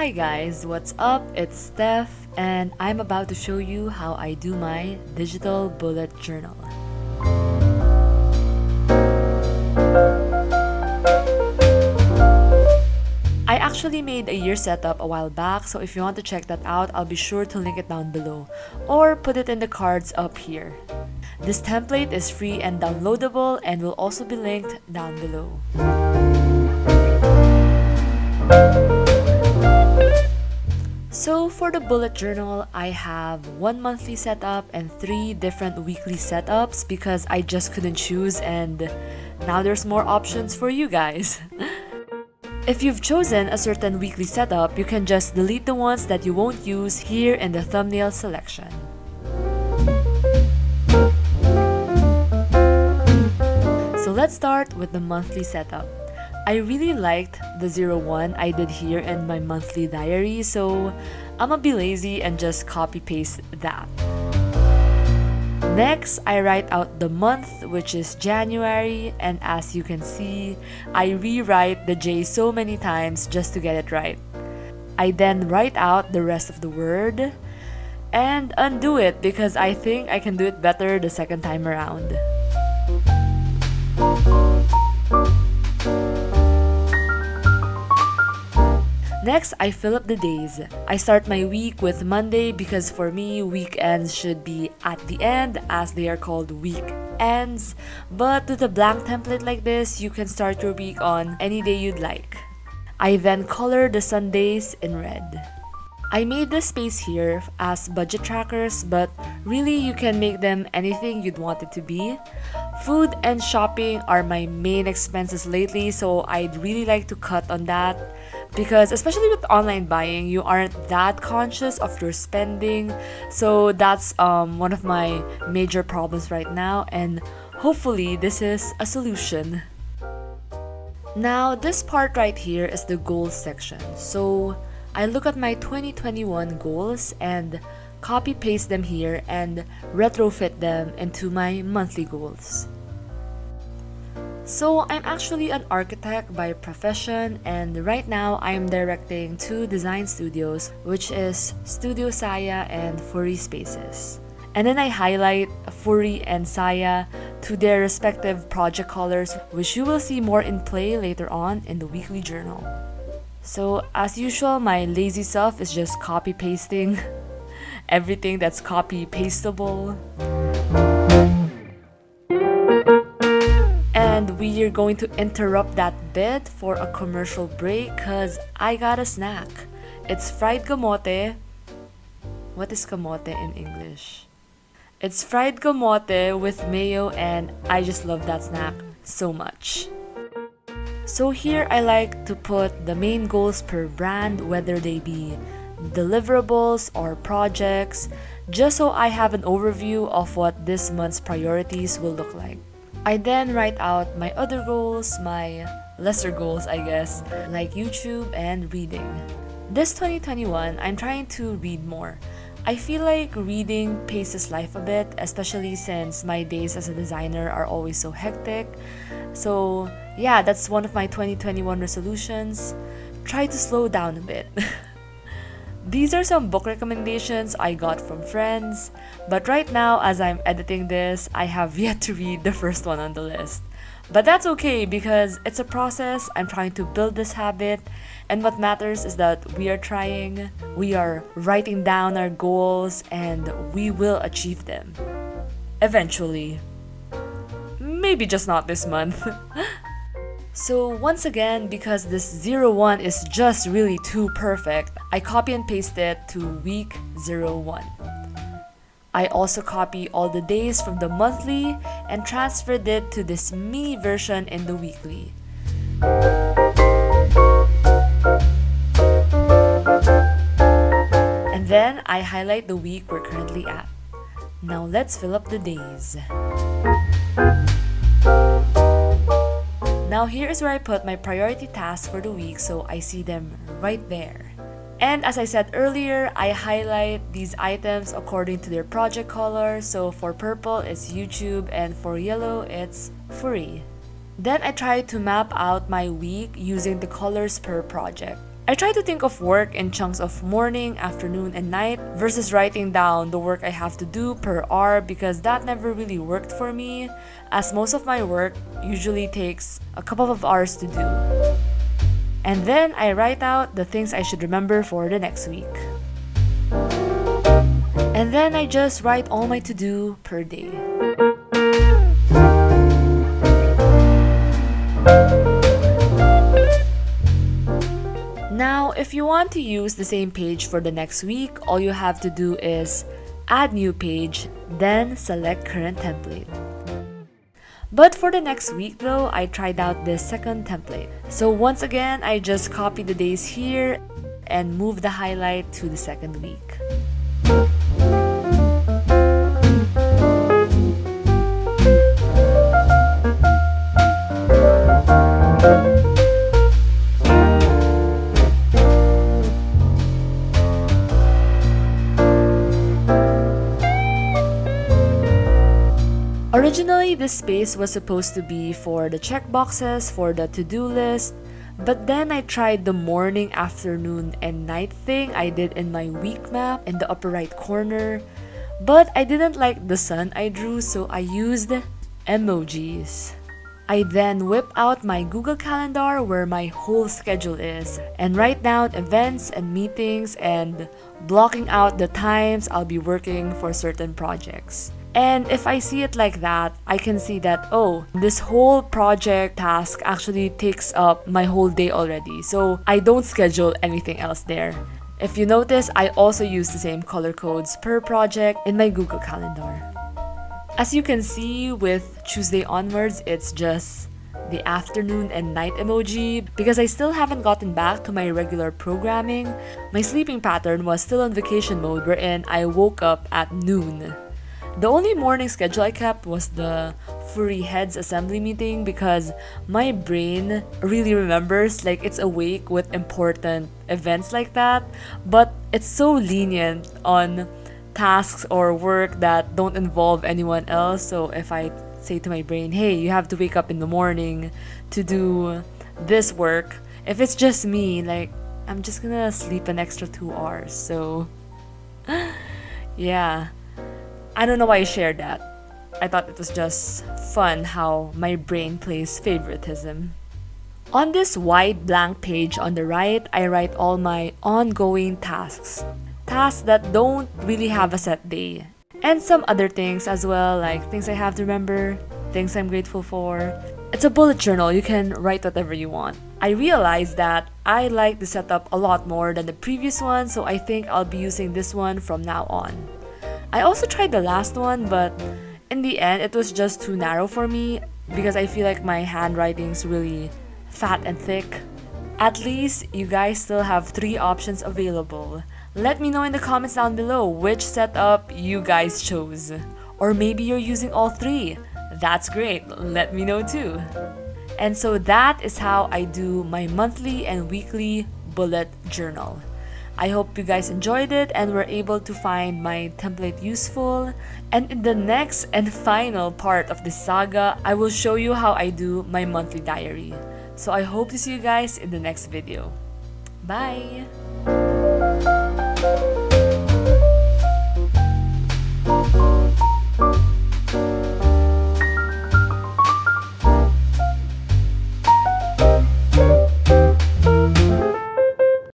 Hi guys, what's up? It's Steph and I'm about to show you how I do my digital bullet journal. I actually made a year setup a while back, so if you want to check that out, I'll be sure to link it down below or put it in the cards up here. This template is free and downloadable and will also be linked down below. So for the bullet journal, I have one monthly setup and 3 different weekly setups because I just couldn't choose, and now there's more options for you guys. If you've chosen a certain weekly setup, you can just delete the ones that you won't use here in the thumbnail selection. So let's start with the monthly setup. I really liked the 01 I did here in my monthly diary, so I'ma be lazy and just copy paste that. Next, I write out the month, which is January, and as you can see, I rewrite the J so many times just to get it right. I then write out the rest of the word and undo it because I think I can do it better the second time around. Next, I fill up the days. I start my week with Monday because for me, weekends should be at the end as they are called weekends. But with a blank template like this, you can start your week on any day you'd like. I then color the Sundays in red. I made this space here as budget trackers, but really you can make them anything you'd want it to be. Food and shopping are my main expenses lately, so I'd really like to cut on that because especially with online buying, you aren't that conscious of your spending. So that's one of my major problems right now, and hopefully this is a solution. Now this part right here is the goals section. So I look at my 2021 goals and copy paste them here and retrofit them into my monthly goals. So I'm actually an architect by profession, and right now I'm directing 2 design studios, which is Studio Saya and Furry Spaces. And then I highlight Furry and Saya to their respective project colors, which you will see more in play later on in the weekly journal. So as usual, my lazy self is just copy pasting everything that's copy pastable. And we are going to interrupt that bit for a commercial break because I got a snack. It's fried kamote. What is kamote in English? It's fried kamote with mayo, and I just love that snack so much. So here I like to put the main goals per brand, whether they be deliverables or projects, just so I have an overview of what this month's priorities will look like. I then write out my other goals, my lesser goals I guess, like YouTube and reading. This 2021, I'm trying to read more. I feel like reading paces life a bit, especially since my days as a designer are always so hectic. So yeah, that's one of my 2021 resolutions. Try to slow down a bit. These are some book recommendations I got from friends, but right now as I'm editing this, I have yet to read the first one on the list. But that's okay because it's a process. I'm trying to build this habit, and what matters is that we are trying, we are writing down our goals, and we will achieve them. Eventually. Maybe just not this month. So once again, because this 01 is just really too perfect, I copy and paste it to week 01. I also copy all the days from the monthly and transferred it to this mini version in the weekly. And then I highlight the week we're currently at. Now let's fill up the days. Now here is where I put my priority tasks for the week so I see them right there. And as I said earlier, I highlight these items according to their project color. So for purple, it's YouTube, and for yellow, it's Furry. Then I try to map out my week using the colors per project. I try to think of work in chunks of morning, afternoon, and night versus writing down the work I have to do per hour because that never really worked for me, as most of my work usually takes a couple of hours to do. And then I write out the things I should remember for the next week. And then I just write all my to-do per day. Now, if you want to use the same page for the next week, all you have to do is add new page, then select current template. But for the next week though, I tried out this second template. So once again, I just copy the days here and move the highlight to the second week. Originally, this space was supposed to be for the checkboxes for the to-do list, but then I tried the morning, afternoon, and night thing I did in my week map in the upper right corner, but I didn't like the sun I drew, so I used emojis. I then whip out my Google Calendar where my whole schedule is and write down events and meetings and blocking out the times I'll be working for certain projects. And if I see it like that, I can see that, oh, this whole project task actually takes up my whole day already. So I don't schedule anything else there. If you notice, I also use the same color codes per project in my Google Calendar. As you can see, with Tuesday onwards, it's just the afternoon and night emoji because I still haven't gotten back to my regular programming. My sleeping pattern was still on vacation mode wherein I woke up at noon. The only morning schedule I kept was the Furry Heads assembly meeting because my brain really remembers, like it's awake with important events like that, but it's so lenient on tasks or work that don't involve anyone else. So if I say to my brain, hey, you have to wake up in the morning to do this work, if it's just me, like I'm just gonna sleep an extra 2 hours. So yeah, I don't know why I shared that. I thought it was just fun how my brain plays favoritism. On this wide blank page on the right, I write all my ongoing tasks. Tasks that don't really have a set day. And some other things as well, like things I have to remember, things I'm grateful for. It's a bullet journal, you can write whatever you want. I realized that I like the setup a lot more than the previous one, so I think I'll be using this one from now on. I also tried the last one, but in the end, it was just too narrow for me because I feel like my handwriting's really fat and thick. At least, you guys still have 3 options available. Let me know in the comments down below which setup you guys chose. Or maybe you're using all 3. That's great, let me know too. And so that is how I do my monthly and weekly bullet journal. I hope you guys enjoyed it and were able to find my template useful. And in the next and final part of this saga, I will show you how I do my monthly diary. So I hope to see you guys in the next video. Bye!